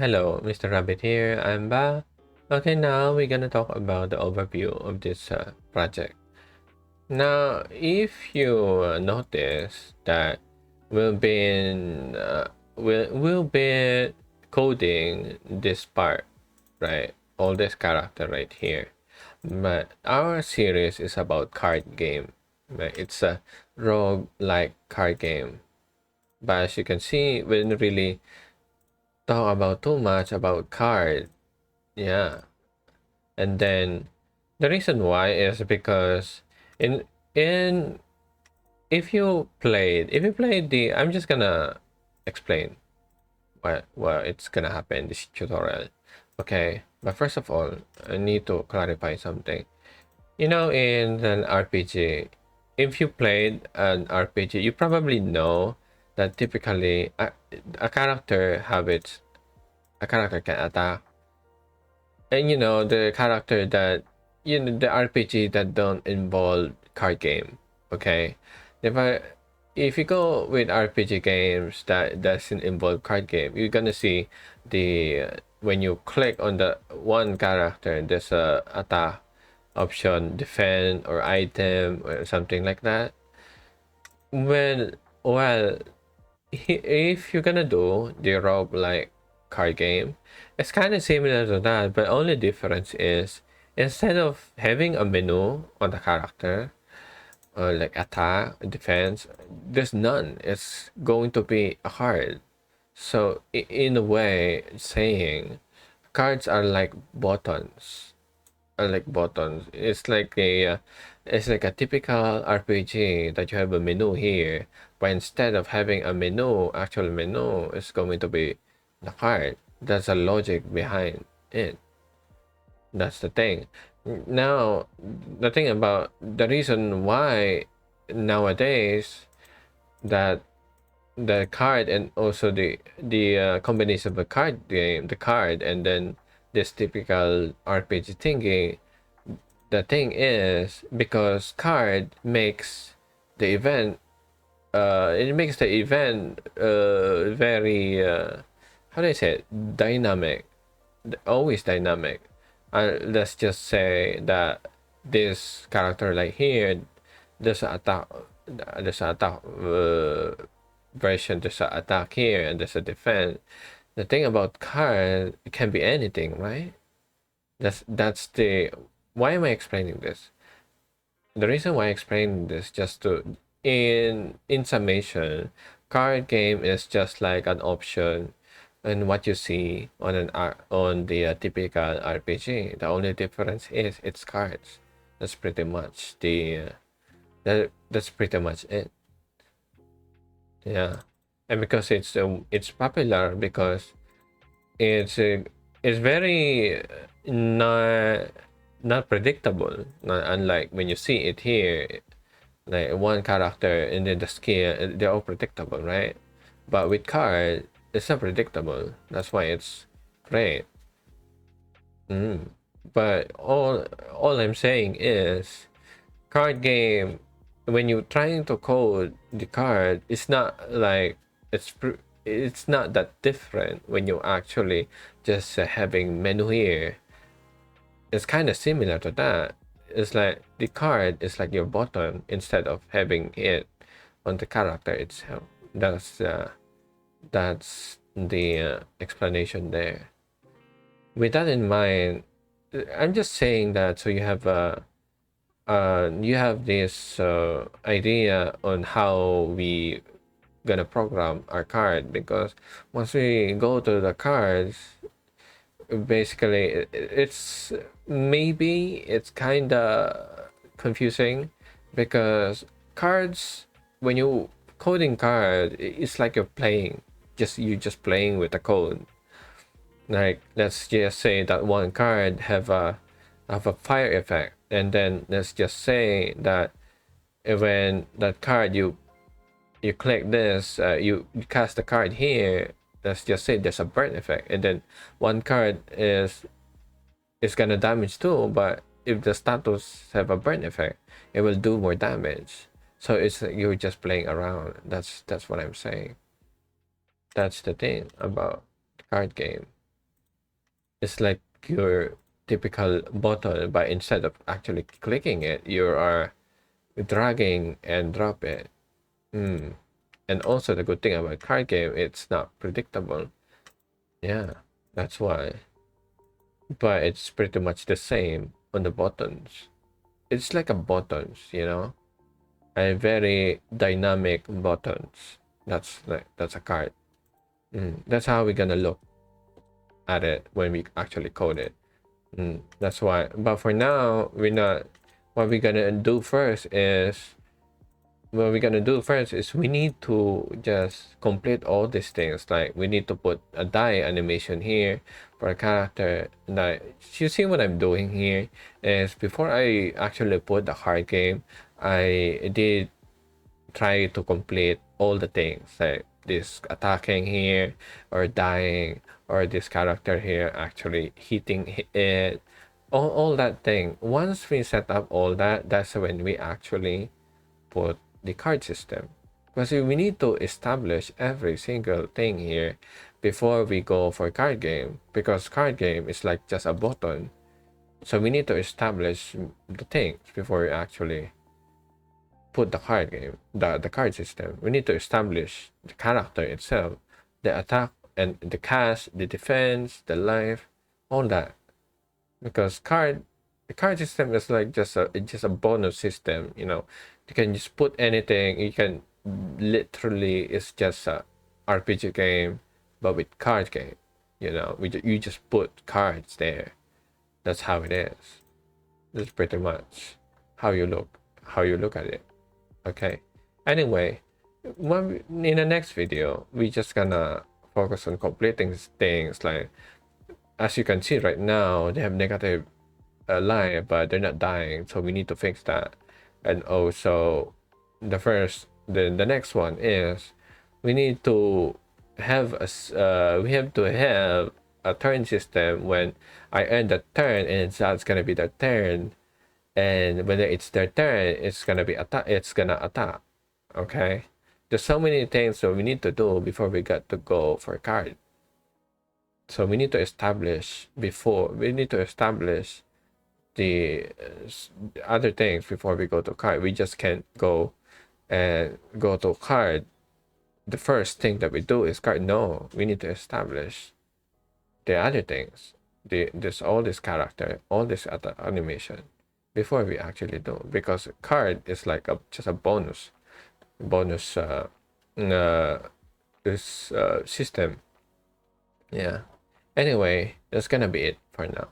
Hello, Mr. Rabbit here. I'm back. Okay, now we're gonna talk about the overview of this project. Now, if you notice that we've been we'll be coding this part, right? All this character right here. But our series is about card game. Right? It's a rogue-like card game. But as you can see, we didn't really talk about too much about card. Yeah. And then the reason why is because in in if you played the I'm just gonna explain what it's gonna happen in this tutorial. Okay, but first of all, I need to clarify something. You know, in an RPG, if you played an RPG, you probably know that typically a character habits a character can attack, and you know the character that the RPG that don't involve card game. Okay, if I if you go with RPG games that doesn't involve card game, you're gonna see the when you click on the one character, there's a attack option, defend or item or something like that. Well, well, if you're gonna do the rogue like card game, it's kind of similar to that, but only difference is instead of having a menu on the character or like attack, defense, there's none. It's going to be a card. So in a way, saying cards are like buttons. Are like buttons. It's like a typical RPG that you have a menu here, but instead of having a menu, actual menu, it's going to be the card. That's a logic behind it. That's the thing. Now, the thing about the reason why nowadays that the card and also the combination of the card game, the card, and then this typical RPG thingy. The thing is because card makes the event. It makes the event very how do I say it? Dynamic, always dynamic. Let's just say that this character like here, there's an attack, there's an attack version, there's an attack here, and there's a defense. The thing about card, it can be anything, right? That's the why am I explaining this? The reason why I explain this just to in summation, card game is just like an option and what you see on on the typical RPG. The only difference is it's cards. That's pretty much that's pretty much it. Yeah, and because it's popular because it's very not not predictable. Not unlike when you see it here, like one character and then the skill, they're all predictable, right? But with card, it's not predictable. That's why it's great. But all I'm saying is card game when you're trying to code the card, it's not like it's not that different when you actually just having menu here. It's kind of similar to that. It's like the card is like your button instead of having it on the character itself. That's the explanation there. With that in mind, I'm just saying that so you have this idea on how we gonna program our card, because once we go to the cards, basically it's maybe it's kind of confusing because cards, when you coding card, it's like you're playing, you just playing with the code. Like let's just say that one card have a fire effect, and then let's just say that when that card you click this, you cast the card here. Let's just say there's a burn effect, and then one card is gonna damage too. But if the status have a burn effect, it will do more damage. So it's you're just playing around. That's what I'm saying. That's the thing about the card game. It's like your typical button, but instead of actually clicking it, you are dragging and drop it. Mm. And also the good thing about card game, it's not predictable. Yeah, that's why. But it's pretty much the same on the buttons. It's like a buttons, you know, a very dynamic buttons. That's a card. That's how we're gonna look at it when we actually code it. That's why. But for now, we're not. What we're gonna do first is we need to just complete all these things. Like we need to put a die animation here for a character. Now you see what I'm doing here is before I actually put the card game, I did try to complete all the things like this attacking here or dying or this character here actually hitting it, all that thing. Once we set up all that, that's when we actually put the card system, because we need to establish every single thing here before we go for card game, because card game is like just a button. So we need to establish the things before we actually put the card game, the card system. We need to establish the character itself, the attack and the cast, the defense, the life, all that. Because the card system is like just a bonus system, you know. You can just put anything. You can literally, it's just a RPG game, but with card game. You know, you just put cards there. That's how it is. That's pretty much how you look at it. Okay. Anyway, in the next video, we just gonna focus on completing things. Like as you can see right now, they have negative life, but they're not dying, so we need to fix that. And also, the next one is we need to have a turn system. When I end the turn, and that's gonna be the turn, and when it's their turn, it's gonna attack. Okay, there's so many things that we need to do before we get to go for a card. So we need to establish the other things before we go to card. We just can't go to card. The first thing that we do is card. No, we need to establish the other things, all this character, all this other animation before we actually do, because card is like just a bonus this system. Yeah. Anyway, that's gonna be it for now.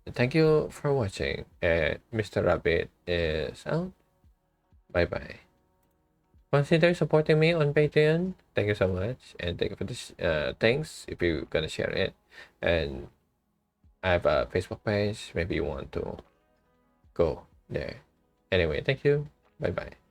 Thank you for watching, and Mr. Rabbit is out. Bye bye. Consider supporting me on Patreon. Thank you so much, and thank you for this. Thanks if you're gonna share it. And I have a Facebook page. Maybe you want to go there. Anyway, thank you. Bye bye.